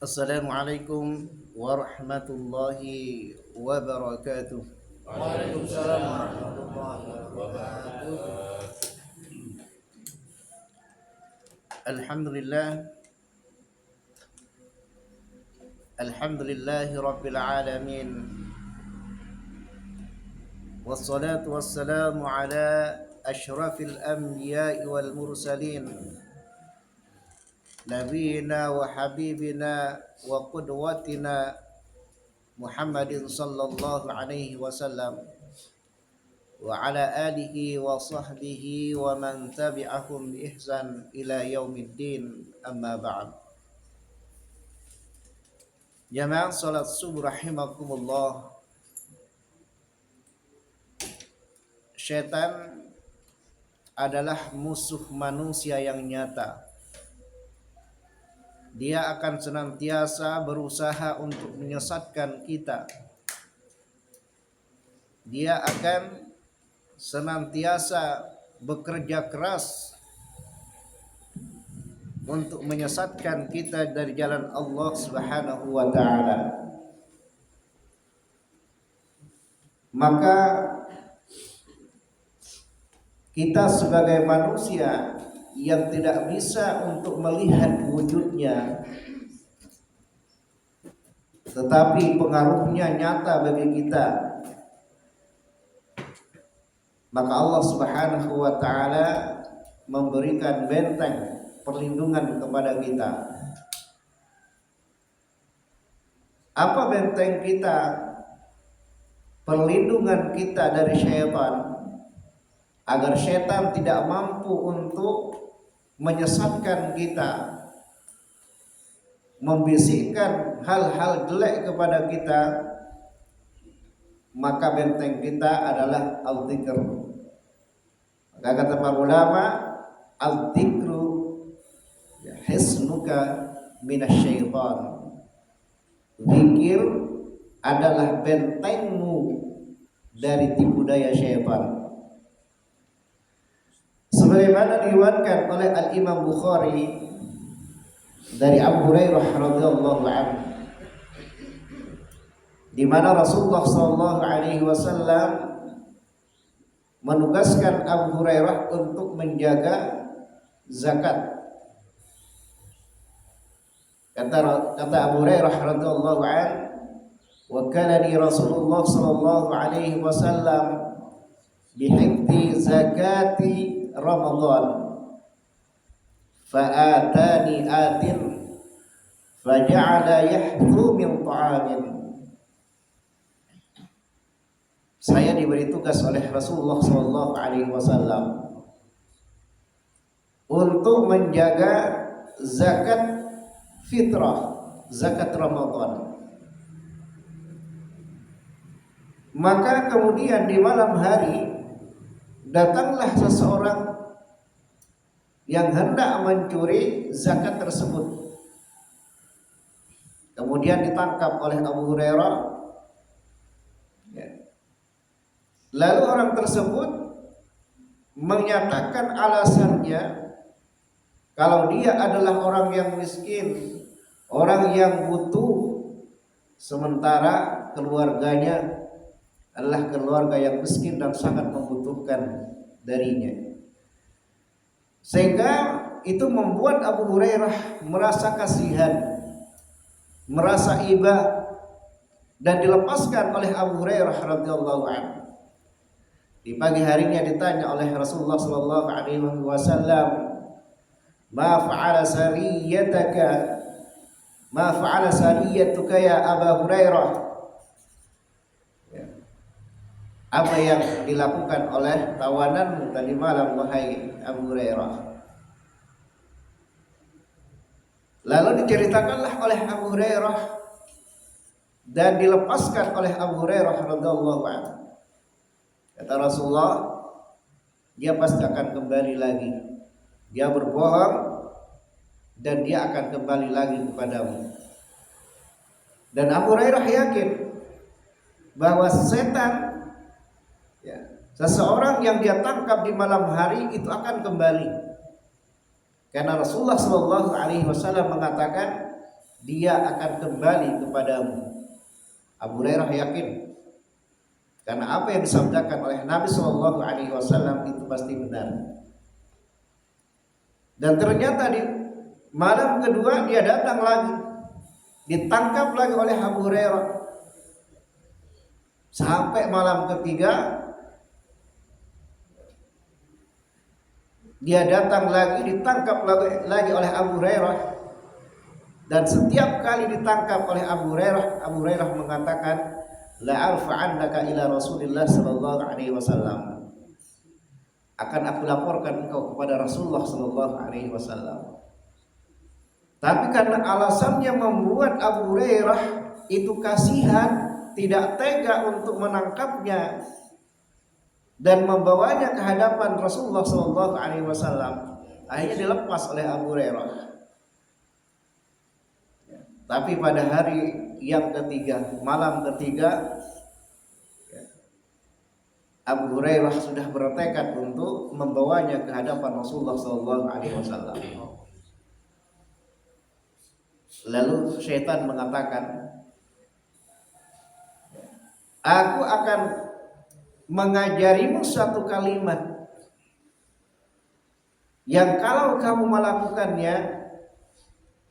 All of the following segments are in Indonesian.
Assalamualaikum warahmatullahi wabarakatuh. Waalaikumsalam warahmatullahi wabarakatuh. Alhamdulillah, alhamdulillahi rabbil alamin. Wassalatu wassalamu ala ashrafil anbiya'i wal mursalin. Nabiyina wa habibina wa qudwatina Muhammadin sallallahu alaihi wasallam wa ala alihi wa sahbihi wa man tabi'ahum bi ihsan ila yaumiddin, amma ba'd. Jamaah salat subuh rahimakumullah. Syaitan adalah musuh manusia yang nyata. Dia akan senantiasa berusaha untuk menyesatkan kita. Dia akan senantiasa bekerja keras untuk menyesatkan kita dari jalan Allah Subhanahu wa taala. Maka kita sebagai manusia yang tidak bisa untuk melihat wujudnya, tetapi pengaruhnya nyata bagi kita, maka Allah Subhanahu wa taala memberikan benteng perlindungan kepada kita. Apa benteng kita? Perlindungan kita dari syaitan, agar syaitan tidak mampu untuk menyesatkan kita, membisikkan hal-hal jelek kepada kita. Maka benteng kita adalah al-dzikr. Maka kata para ulama, al-dzikru hisnuka minasyaitan. Zikir adalah bentengmu dari tipu daya syaitan. Sebagaimana diriwayatkan oleh Al-Imam Bukhari dari Abu Hurairah radhiyallahu anhu, di mana Rasulullah sallallahu alaihi wasallam menugaskan Abu Hurairah untuk menjaga zakat. Kata Abu Hurairah radhiyallahu anhu, "Wakalani Rasulullah sallallahu alaihi wasallam bihifdzi zakati Ramadan. Fa'atani atin faja'ala yahdhu min ta'amin." Saya diberi tugas oleh Rasulullah sallallahu alaihi wasallam untuk menjaga zakat fitrah, zakat Ramadan. Maka kemudian di malam hari datanglah seseorang yang hendak mencuri zakat tersebut. Kemudian ditangkap oleh Abu Hurairah. Lalu orang tersebut menyatakan alasannya kalau dia adalah orang yang miskin, orang yang butuh, sementara keluarganya adalah keluarga yang miskin dan sangat membutuhkan darinya. Sehingga itu membuat Abu Hurairah merasa kasihan, merasa iba, dan dilepaskan oleh Abu Hurairah radhiyallahu anhu. Di pagi harinya ditanya oleh Rasulullah sallallahu alaihi wasallam, "Ma fa'ala sariyatuka? Ma fa'ala sariyatuka ya Abu Hurairah?" Apa yang dilakukan oleh tawananmu tadi malam, wahai Abu Hurairah? Lalu diceritakanlah oleh Abu Hurairah dan dilepaskan oleh Abu Hurairah radhiyallahu anhu. Kata Rasulullah, dia pasti akan kembali lagi. Dia berbohong dan dia akan kembali lagi kepadamu. Dan Abu Hurairah yakin bahwa setan, seseorang yang dia tangkap di malam hari itu akan kembali. Karena Rasulullah sallallahu alaihi wasallam mengatakan, dia akan kembali kepadamu. Abu Hurairah yakin, karena apa yang disabdakan oleh Nabi Shallallahu Alaihi Wasallam itu pasti benar. Dan ternyata di malam kedua dia datang lagi, ditangkap lagi oleh Abu Hurairah. Sampai malam ketiga dia datang lagi, ditangkap lagi oleh Abu Hurairah. Dan setiap kali ditangkap oleh Abu Hurairah mengatakan, la arfa'annaka ila Rasulillah sallallahu alaihi wasallam. Akan aku laporkan engkau kepada Rasulullah sallallahu alaihi wasallam. Tapi karena alasannya membuat Abu Hurairah itu kasihan, tidak tega untuk menangkapnya dan membawanya ke hadapan Rasulullah sallallahu alaihi wasallam, akhirnya dilepas oleh Abu Hurairah. Tapi pada hari yang ketiga, malam ketiga, Abu Hurairah sudah bertekad untuk membawanya ke hadapan Rasulullah sallallahu alaihi wasallam. Lalu syaitan mengatakan, aku akan mengajarimu satu kalimat yang kalau kamu melakukannya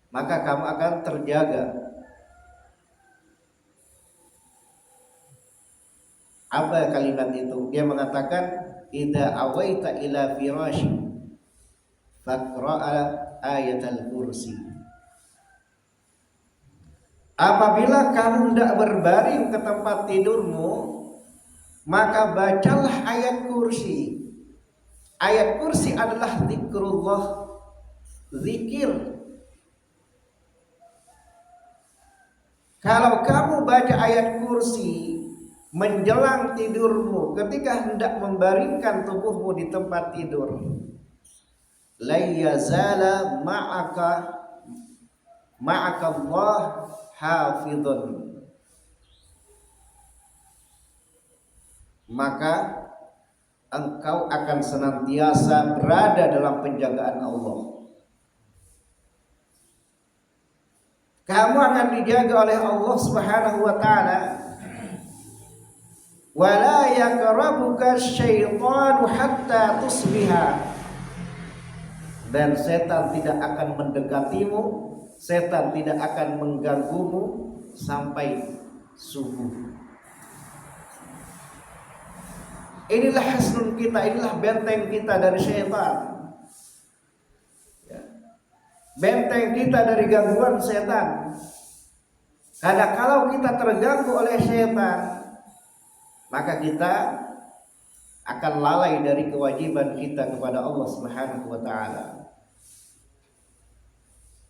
maka kamu akan terjaga. Apa kalimat itu? Dia mengatakan, idza awaita ila firashi faqra'a ayatal kursi. Apabila kamu hendak berbaring ke tempat tidurmu, maka bacalah ayat kursi. Ayat kursi adalah zikrullah, zikir. Kalau kamu baca ayat kursi menjelang tidurmu, ketika hendak membaringkan tubuhmu di tempat tidur, la yazala ma'aka Allah hafidhun, maka engkau akan senantiasa berada dalam penjagaan Allah. Kamu akan dijaga oleh Allah Subhanahu wa taala. Wala yaqrabuka syaitanu hatta tusbiha. Dan setan tidak akan mendekatimu, setan tidak akan mengganggumu sampai subuh. Inilah hasnun kita, inilah benteng kita dari syaitan. Benteng kita dari gangguan setan. Karena kalau kita terganggu oleh setan, maka kita akan lalai dari kewajiban kita kepada Allah Subhanahu wa taala.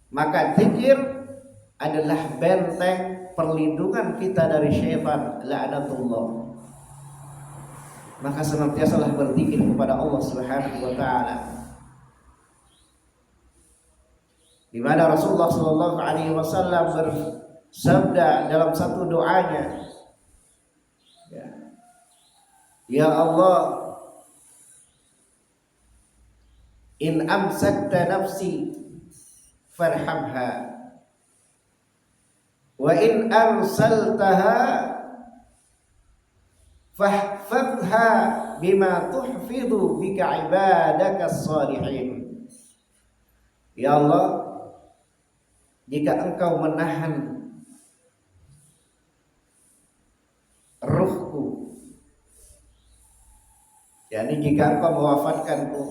Maka zikir adalah benteng perlindungan kita dari syaitan, la'natullah. Maka senantiasalah berzikir kepada Allah Subhanahu wa taala. Di mana Rasulullah sallallahu alaihi wasallam bersabda dalam satu doanya, ya Allah, in amsakta nafsi farhamha wa in arsaltaha fahfadha bima tuhfidu bika ibadaka as-salihin. Ya Allah, jika engkau menahan ruhku, yakni jika engkau mewafatkanku,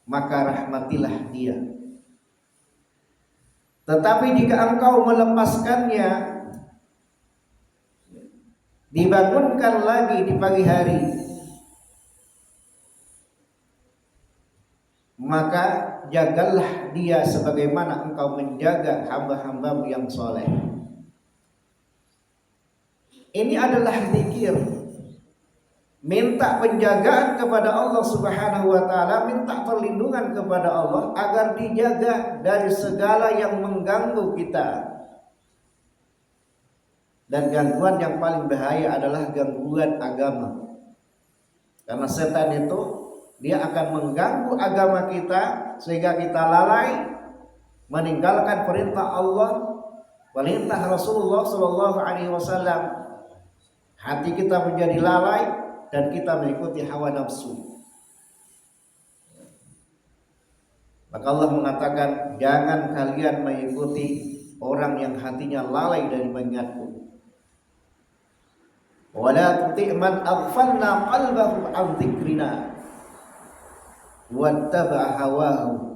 maka rahmatilah dia. Tetapi jika engkau melepaskannya, dibangunkan lagi di pagi hari, maka jagalah dia sebagaimana engkau menjaga hamba-hambamu yang soleh. Ini adalah zikir. Minta penjagaan kepada Allah Subhanahu wa taala, minta perlindungan kepada Allah agar dijaga dari segala yang mengganggu kita. Dan gangguan yang paling bahaya adalah gangguan agama. Karena setan itu dia akan mengganggu agama kita sehingga kita lalai meninggalkan perintah Allah, perintah Rasulullah Shallallahu Alaihi Wasallam, hati kita menjadi lalai dan kita mengikuti hawa nafsu. Maka Allah mengatakan, jangan kalian mengikuti orang yang hatinya lalai dari mengingatku. Wala tuti' man aghfalna qalbahu an dzikrina wattaba'a hawahu.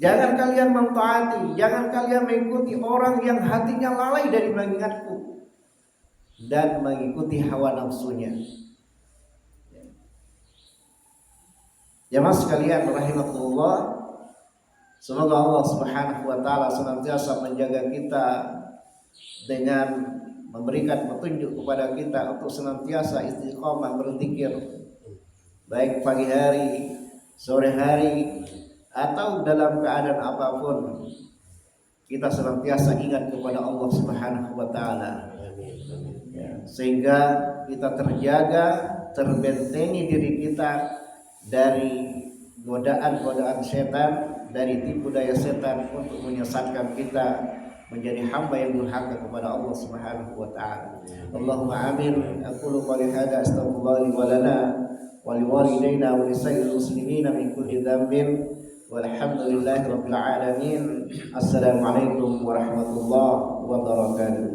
Jangan kalian mentaati, jangan kalian mengikuti orang yang hatinya lalai dari mengingatku dan mengikuti hawa nafsunya. Jamaah sekalian rahimakumullah, semoga Allah Subhanahu wa taala senantiasa menjaga kita dengan memberikan petunjuk kepada kita untuk senantiasa istiqomah berzikir, baik pagi hari, sore hari, atau dalam keadaan apapun. Kita senantiasa ingat kepada Allah Subhanahu wa taala, sehingga kita terjaga, terbentengi diri kita dari godaan-godaan setan, dari tipu daya setan untuk menyesatkan kita menjadi hamba yang durhaka kepada Allah Subhanahu wa taala. Allahumma amin. Aqulu qouli hadza astaghfirullah li wa lana wa liwalidayna wa lisa'iril muslimina min kulli dhanbin walhamdulillahi rabbil alamin. Assalamualaikum warahmatullahi wabarakatuh.